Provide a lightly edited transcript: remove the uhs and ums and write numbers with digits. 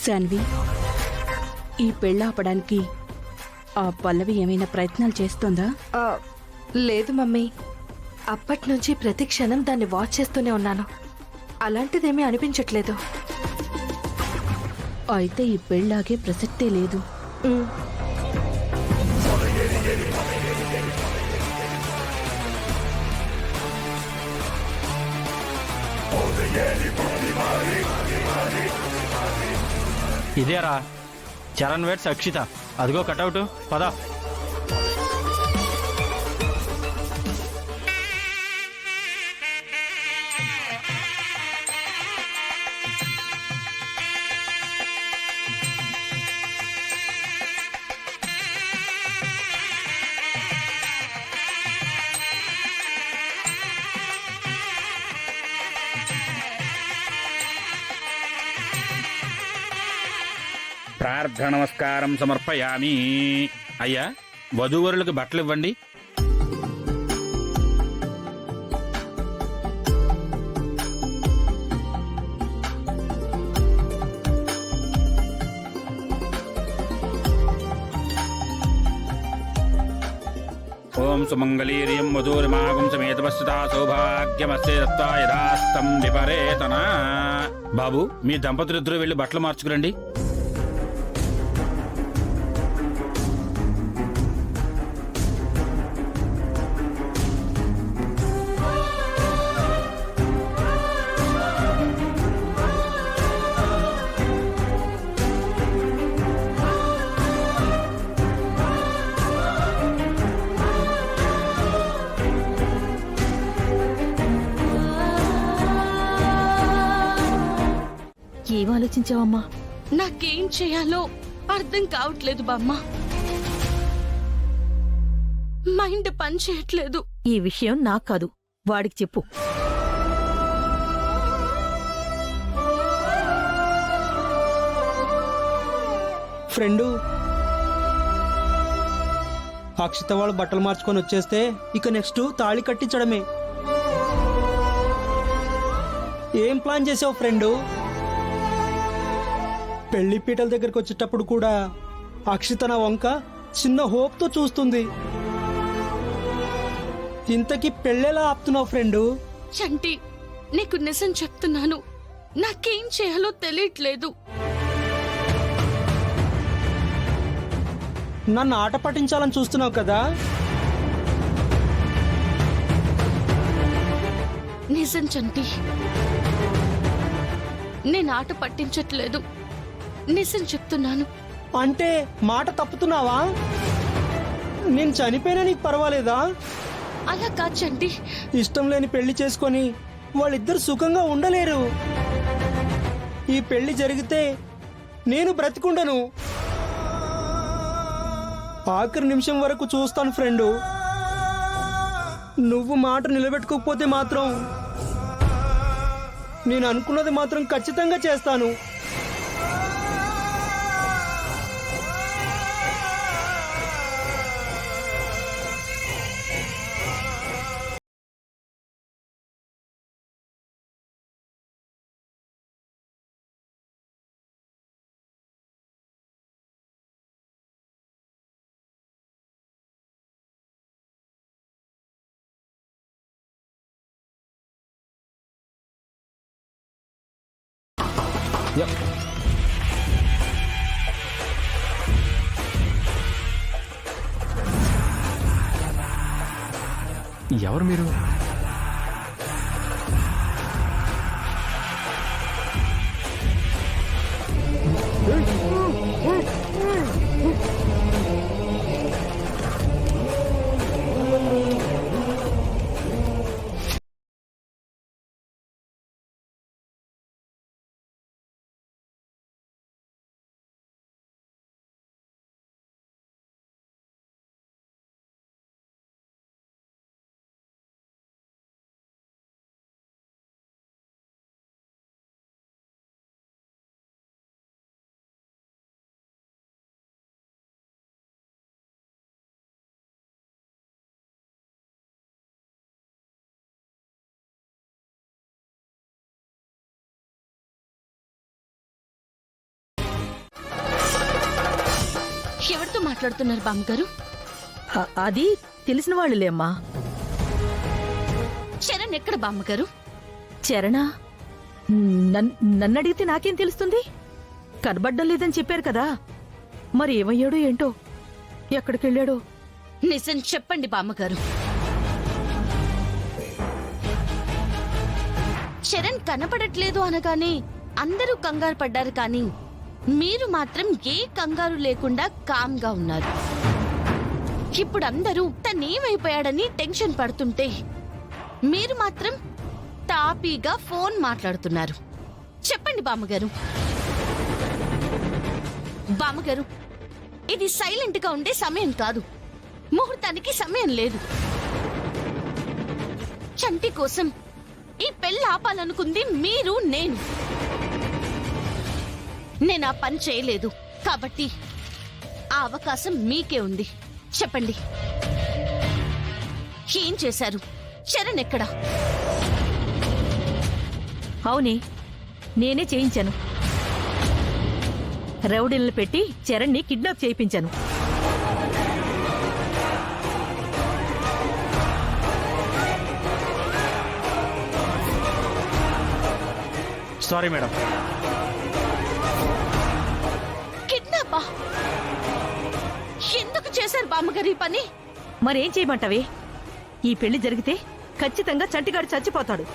శాన్వి, ఈ పెళ్ళాపడానికి ఆ పల్లవి ఏమైనా ప్రయత్నాలు చేస్తోందా? లేదు మమ్మీ, అప్పట్నుంచి ప్రతి క్షణం దాన్ని వాచ్ చేస్తూనే ఉన్నాను. అలాంటిదేమీ అనిపించట్లేదు. అయితే ఈ పెళ్ళాగే ప్రసక్తే లేదు. ఇదేరా చరణ్ వేట్స్ అక్షిత, అదిగో కటౌట్. పద. ప్రార్థన నమస్కారం సమర్పయామి. అయ్యా, వధూవరులకు బట్టలు ఇవ్వండి. ఓం సుమంగళీర్యం వధూరిమాగం సమేతమస్సుతా సౌభాగ్యమస్తే దత్తా యథాస్తం విపరేతన. బాబు, మీ దంపతులిద్దరూ వెళ్ళి బట్టలు మార్చుకురండి. ఏం ఆలోచించావమ్మా? నాకేం చేయాలో అర్థం కావట్లేదు బామ్మ. మైండ్ పని చేయట్లేదు. ఈ విషయం నాకు కాదు, వాడికి చెప్పు. ఫ్రెండు, అక్షిత వాళ్ళు బట్టలు మార్చుకొని వచ్చేస్తే ఇక నెక్స్ట్ తాళి కట్టించడమే. ఏం ప్లాన్ చేసావు ఫ్రెండు? పెళ్లి పీటల దగ్గరికి వచ్చేటప్పుడు కూడా అక్షిత నా వంక చిన్న హోప్తో చూస్తుంది. ఇంతకీ పెళ్ళేలా ఆపుతున్నావు ఫ్రెండు? చంటి, నీకు నిజం చెప్తున్నాను, నాకేం చేయాలో తెలియట్లేదు. నన్ను ఆట పట్టించాలని చూస్తున్నావు కదా? నిజం చంటి, నేను ఆట పట్టించట్లేదు, నిజం చెప్తున్నాను. అంటే మాట తప్పుతున్నావా? నేను చనిపోయినా నీకు పర్వాలేదా? అలా కాదు చంటి. ఇష్టం లేని పెళ్లి చేసుకొని వాళ్ళిద్దరు సుఖంగా ఉండలేరు. ఈ పెళ్లి జరిగితే నేను బ్రతికుండను. ఆఖరి నిమిషం వరకు చూస్తాను ఫ్రెండు. నువ్వు మాట నిలబెట్టుకోకపోతే మాత్రం నేను అనుకున్నది మాత్రం ఖచ్చితంగా చేస్తాను. ఎవరు మీరు? ఎవరితో మాట్లాడుతున్నారు బామ్మగారు? అది తెలిసిన వాళ్ళులేమ్మా. చరణ్ ఎక్కడ బామ్మగారు? చరణా? నన్నడిగితే నాకేం తెలుస్తుంది? కనబడ్డం లేదని చెప్పారు కదా. మరి ఏమయ్యాడో ఏంటో, ఎక్కడికెళ్ళాడో. నిజం చెప్పండి బామ్మగారు. చరణ్ కనపడట్లేదు అనగానే అందరూ కంగారు పడ్డారు, కానీ మీరు మాత్రం ఏ కంగారు లేకుండా కామ్గా ఉన్నారు. ఇప్పుడు అందరూ తనేమైపోయాడని టెన్షన్ పడుతుంటే మీరు మాత్రం తాపీగా ఫోన్ మాట్లాడుతున్నారు. చెప్పండి బామ్మగారు. బామ్మగారు, ఇది సైలెంట్ గా ఉండే సమయం కాదు. ముహూర్తానికి సమయం లేదు. చంటి కోసం ఈ పెళ్లి ఆపాలనుకుంది మీరు, నేను ఆ పని చేయలేదు. కాబట్టి ఆ అవకాశం మీకే ఉంది. చెప్పండి, ఏం చేశారు? చరణ్ ఎక్కడా? అవునే, నేనే చేయించాను. రౌడీలను పెట్టి చరణ్ని కిడ్నాప్ చేయించాను. Sorry madam. కిడ్నాపా? ఎందుకు చేశారు బామ్మగారు ఈ పని? మరేం చేయమంటావే? ఈ పెళ్లి జరిగితే ఖచ్చితంగా చంటిగాడు చచ్చిపోతాడు.